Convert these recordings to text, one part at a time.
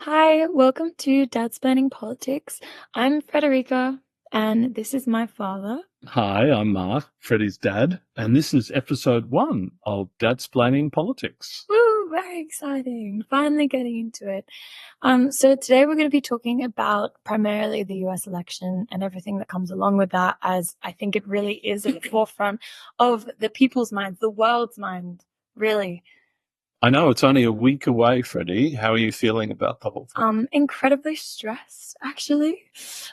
Hi, welcome to Dad's Planning Politics. I'm Frederika, and this is my father. Hi, I'm Mark, Freddie's dad, and this is episode 1 of Dad's Planning Politics. Woo, very exciting. Finally getting into it. So today we're going to be talking about primarily the US election and everything that comes along with that, as I think it really is at the forefront of the people's minds, the world's mind, really. I know it's only a week away, Freddie. How are you feeling about the whole thing? Incredibly stressed, actually.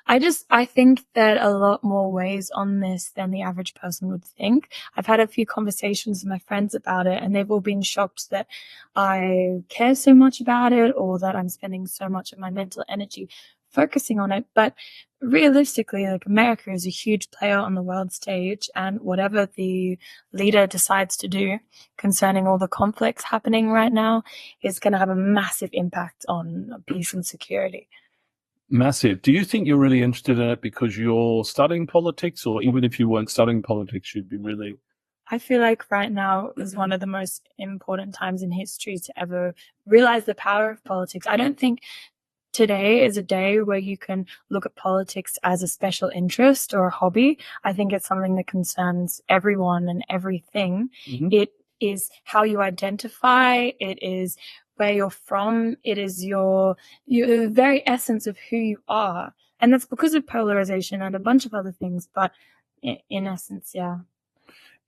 I think that a lot more weighs on this than the average person would think. I've had a few conversations with my friends about it, and they've all been shocked that I care so much about it or that I'm spending so much of my mental energy focusing on it. But realistically, like, America is a huge player on the world stage, and whatever the leader decides to do concerning all the conflicts happening right now is going to have a massive impact on peace and security. Massive. Do you think you're really interested in it because you're studying politics, or even if you weren't studying politics, you'd be really... I feel like right now is one of the most important times in history to ever realize the power of politics. I don't think today is a day where you can look at politics as a special interest or a hobby. I think it's something that concerns everyone and everything. Mhm. It is how you identify. It is where you're from. It is your very essence of who you are. And that's because of polarization and a bunch of other things. But in essence, yeah.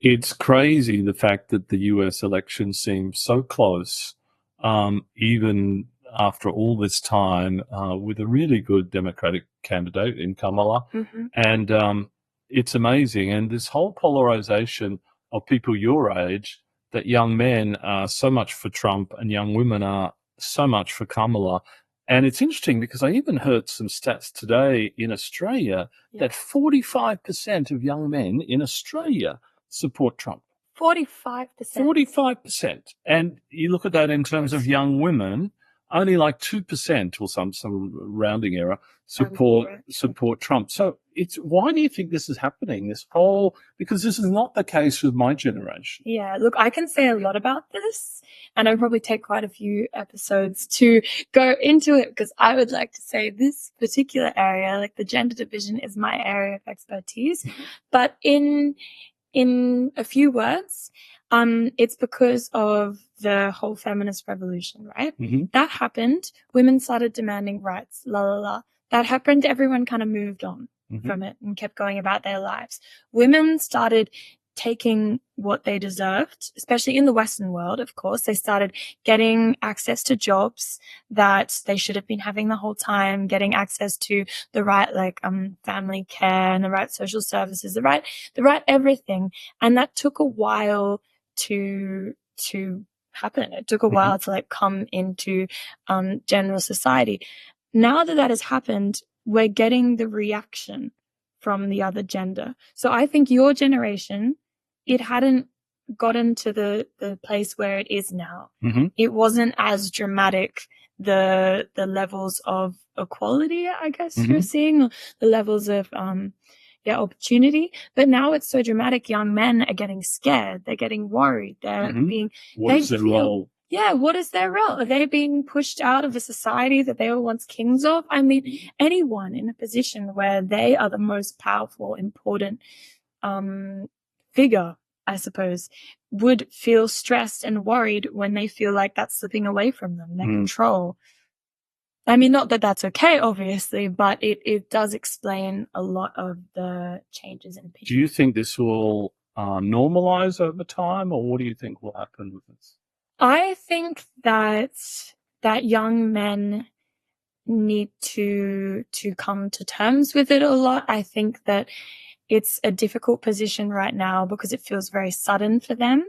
It's crazy the fact that the US election seems so close, even after all this time, with a really good Democratic candidate in Kamala. Mm-hmm. And it's amazing. And this whole polarization of people your age, that young men are so much for Trump and young women are so much for Kamala. And it's interesting because I even heard some stats today in Australia that 45% of young men in Australia support Trump. 45%. 45%. And you look at that in terms of young women, only like 2% or some rounding error support Trump. So why do you think this is happening? Because this is not the case with my generation. Yeah, look, I can say a lot about this, and I'll probably take quite a few episodes to go into it, because I would like to say this particular area, like the gender division, is my area of expertise. But in a few words, it's because of the whole feminist revolution, right? Mm-hmm. That happened. Women started demanding rights, la la la. That happened. Everyone kind of moved on from it and kept going about their lives. Women started taking what they deserved, especially in the Western world, of course. They started getting access to jobs that they should have been having the whole time, getting access to the right, family care and the right social services, the right everything. And that took a while to happen. It took a while to come into general society. Now that has happened, we're getting the reaction from the other gender. So I think your generation, it hadn't gotten to the place where it is now. Mm-hmm. It wasn't as dramatic, the levels of equality, I guess you're seeing, or the levels of opportunity. But now it's so dramatic. Young men are getting scared. They're getting worried. They're being... What is their role? Yeah, what is their role? Are they being pushed out of a society that they were once kings of? I mean, anyone in a position where they are the most powerful, important figure, I suppose, would feel stressed and worried when they feel like that's slipping away from them, their control. I mean, not that that's okay, obviously, but it does explain a lot of the changes in opinion. Do you think this will normalize over time, or what do you think will happen with this? I think that young men need to come to terms with it a lot. I think that it's a difficult position right now because it feels very sudden for them.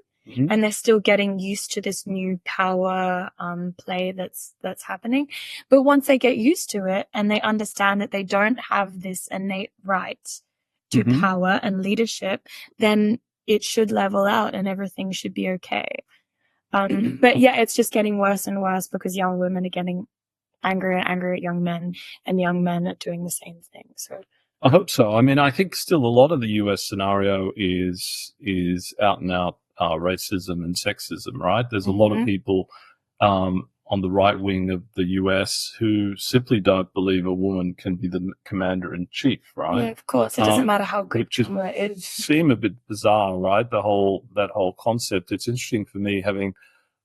And they're still getting used to this new power play that's happening. But once they get used to it and they understand that they don't have this innate right to power and leadership, then it should level out and everything should be okay. But yeah, it's just getting worse and worse because young women are getting angrier and angrier at young men, and young men are doing the same thing. So I hope so. I mean, I think still a lot of the US scenario is out and out racism and sexism, right? There's a lot of people on on the right wing of the US who simply don't believe a woman can be the commander-in-chief, right? Yeah, of course. It doesn't matter how good Kamala is. Seem a bit bizarre, right? That whole concept. It's interesting for me, having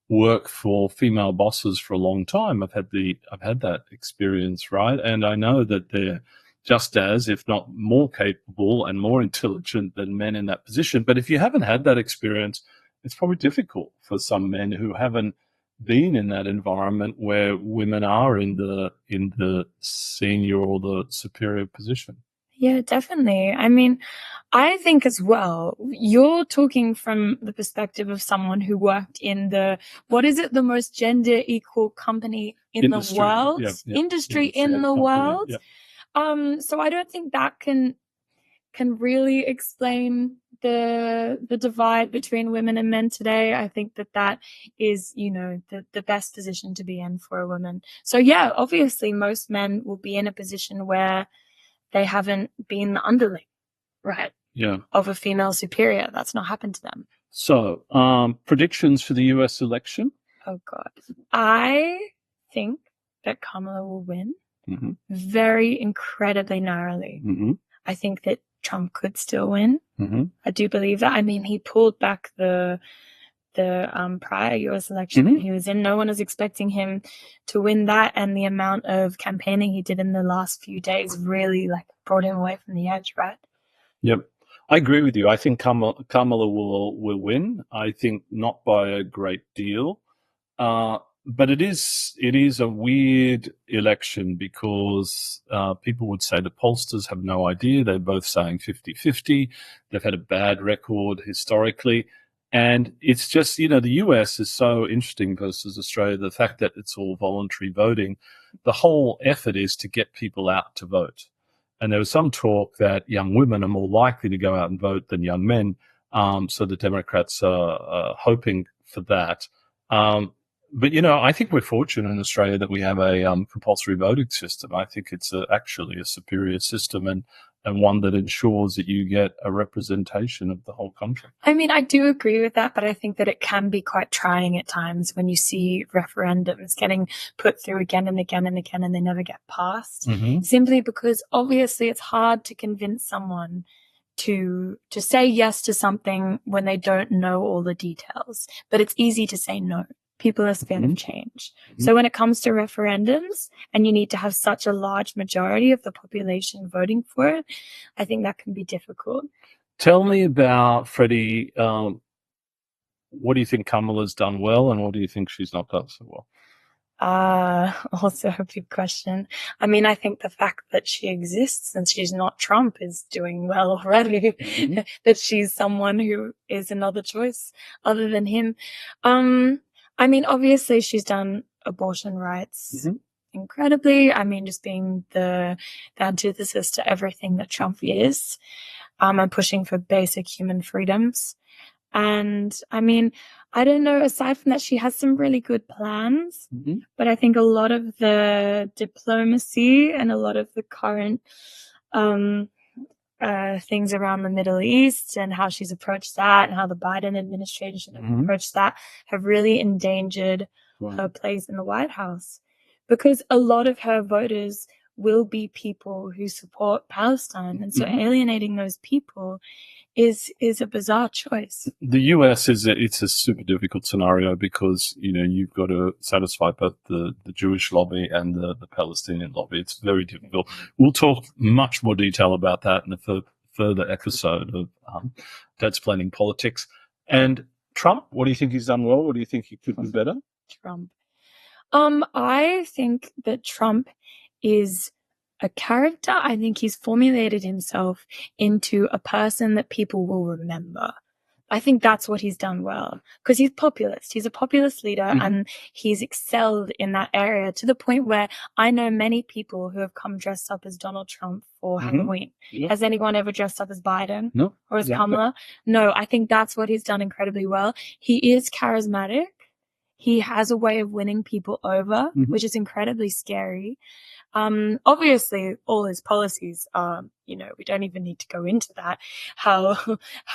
worked for female bosses for a long time. I've had that experience, right? And I know that they're just as, if not more capable and more intelligent than men in that position. But if you haven't had that experience, it's probably difficult for some men who haven't been in that environment where women are in the senior or the superior position. Yeah, definitely. I mean, I think as well, you're talking from the perspective of someone who worked in the most gender equal company in Industry, the world? yeah. Industry in the world. Yeah. So I don't think that can really explain the divide between women and men today. I think that is, the best position to be in for a woman. So yeah, obviously most men will be in a position where they haven't been the underling, right? Yeah. Of a female superior. That's not happened to them. So, predictions for the US election? Oh God. I think that Kamala will win very incredibly narrowly. I think that Trump could still win. I do believe that. I mean, he pulled back the prior US election that he was in. No one was expecting him to win that, and the amount of campaigning he did in the last few days really brought him away from the edge, right? Yep. I agree with you. I think Kamala will win. I think not by a great deal. But it is a weird election because people would say the pollsters have no idea. They're both saying 50-50. They've had a bad record historically. And it's just, the US is so interesting versus Australia. The fact that it's all voluntary voting, the whole effort is to get people out to vote. And there was some talk that young women are more likely to go out and vote than young men. So the Democrats are hoping for that. But, I think we're fortunate in Australia that we have a compulsory voting system. I think it's actually a superior system and one that ensures that you get a representation of the whole country. I mean, I do agree with that, but I think that it can be quite trying at times when you see referendums getting put through again and again and again and they never get passed. Simply because obviously it's hard to convince someone to say yes to something when they don't know all the details, but it's easy to say no. People are scared of change. So when it comes to referendums and you need to have such a large majority of the population voting for it, I think that can be difficult. Tell me about Freddie. What do you think Kamala's done well and what do you think she's not done so well? Also a big question. I mean, I think the fact that she exists and she's not Trump is doing well already. That she's someone who is another choice other than him. I mean, obviously she's done abortion rights incredibly. I mean, just being the antithesis to everything that Trump is. And pushing for basic human freedoms. And I mean, I don't know, aside from that, she has some really good plans, but I think a lot of the diplomacy and a lot of the current things around the Middle East and how she's approached that and how the Biden administration has approached that have really endangered her place in the White House, because a lot of her voters will be people who support Palestine. And so alienating those people is a bizarre choice. The US it's a super difficult scenario because, you've got to satisfy both the Jewish lobby and the Palestinian lobby. It's very difficult. We'll talk much more detail about that in a further episode of Dad's Planning Politics. And Trump, what do you think he's done well? What do you think he could do better? Trump. I think that Trump is a character. I think he's formulated himself into a person that people will remember. I think that's what he's done well, because he's populist. He's a populist leader and he's excelled in that area to the point where I know many people who have come dressed up as Donald Trump for Halloween. Yeah. Has anyone ever dressed up as Biden? No. Or as Kamala? No, I think that's what he's done incredibly well. He is charismatic. He has a way of winning people over, which is incredibly scary. Obviously all his policies are, we don't even need to go into that, how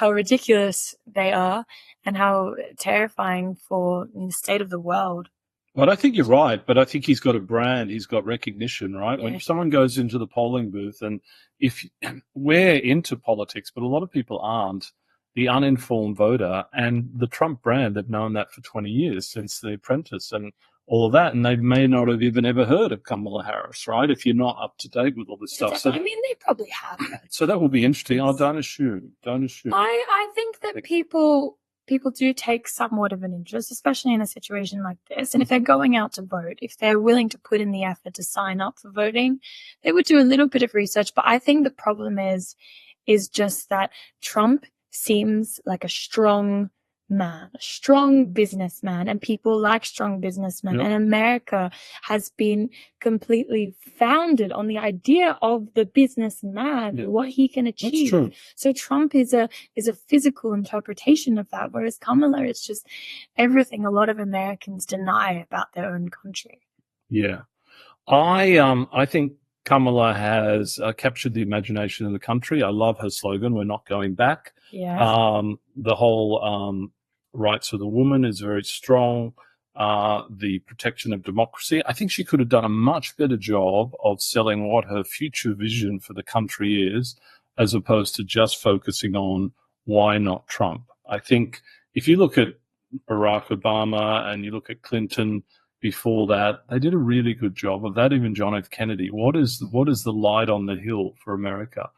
ridiculous they are and how terrifying for the state of the world Well, I think you're right, but I think he's got a brand, he's got recognition, right? Yeah. When someone goes into the polling booth, and if we're into politics, but a lot of people aren't, the uninformed voter and the Trump brand, they've known that for 20 years since The Apprentice and all of that, and they may not have even ever heard of Kamala Harris, right? If you're not up to date with all this stuff. So, I mean, they probably have. so that will be interesting. Oh, don't assume. I think that people do take somewhat of an interest, especially in a situation like this. And if they're going out to vote, if they're willing to put in the effort to sign up for voting, they would do a little bit of research. But I think the problem is just that Trump seems like a strong man, a strong businessman, and people like strong businessmen. Yep. And America has been completely founded on the idea of the businessman, what he can achieve. That's true. So Trump is a physical interpretation of that, whereas Kamala is just everything a lot of Americans deny about their own country. Yeah. I think Kamala has captured the imagination of the country. I love her slogan, "We're not going back." Yeah. The whole rights of the woman is very strong. The protection of democracy. I think she could have done a much better job of selling what her future vision for the country is, as opposed to just focusing on why not Trump. I think if you look at Barack Obama and you look at Clinton before that, they did a really good job of that. Even John F. Kennedy. What is the light on the hill for America?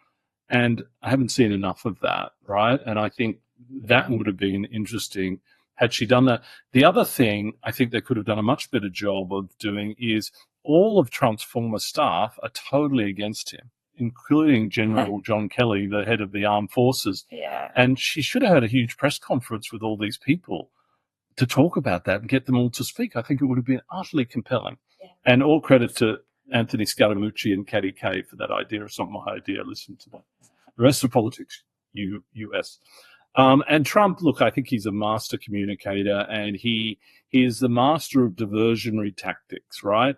And I haven't seen enough of that, right? And I think that would have been interesting had she done that. The other thing I think they could have done a much better job of doing is all of Trump's former staff are totally against him, including General John Kelly, the head of the armed forces. Yeah. And she should have had a huge press conference with all these people to talk about that and get them all to speak. I think it would have been utterly compelling. Yeah. And all credit to Anthony Scaramucci and Katty Kay for that idea. It's not my idea. Listen to that. The rest of politics, US. And Trump, look, I think he's a master communicator, and he is the master of diversionary tactics, right?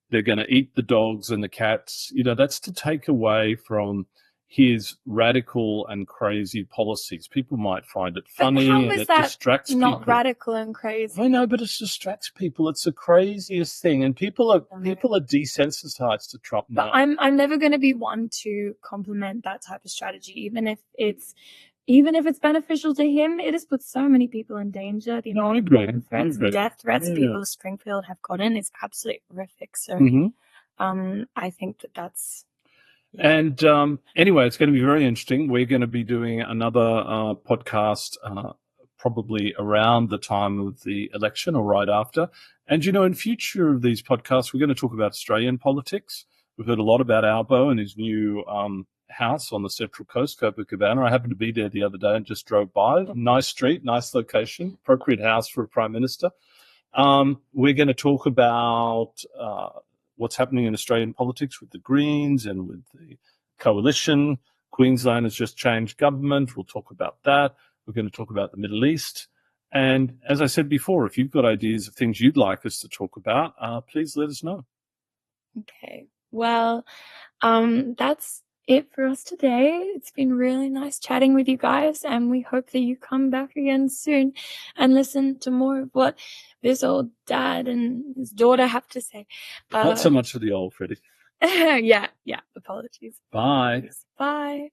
They're going to eat the dogs and the cats. You know, that's to take away from his radical and crazy policies. People might find it funny, and it distracts people. Not radical and crazy. I know, but it distracts people. It's the craziest thing, and people are desensitized to Trump now. But I'm never going to be one to compliment that type of strategy, even if it's beneficial to him. It has put so many people in danger. The I agree. Death threats people of Springfield have gotten is absolutely horrific. So, I think that's. Yeah. And anyway, it's going to be very interesting. We're going to be doing another podcast probably around the time of the election or right after. And, you know, in future of these podcasts, we're going to talk about Australian politics. We've heard a lot about Albo and his new house on the Central Coast, Copacabana. I happened to be there the other day and just drove by. Nice street, nice location, appropriate house for a Prime Minister. We're going to talk about what's happening in Australian politics with the Greens and with the coalition. Queensland has just changed government. We'll talk about that. We're going to talk about the Middle East. And as I said before, if you've got ideas of things you'd like us to talk about, please let us know. Okay. Well, that's it for us today. It's been really nice chatting with you guys, and we hope that you come back again soon and listen to more of what this old dad and his daughter have to say. Not so much for the old, Freddie. Yeah. Apologies. Bye. Bye.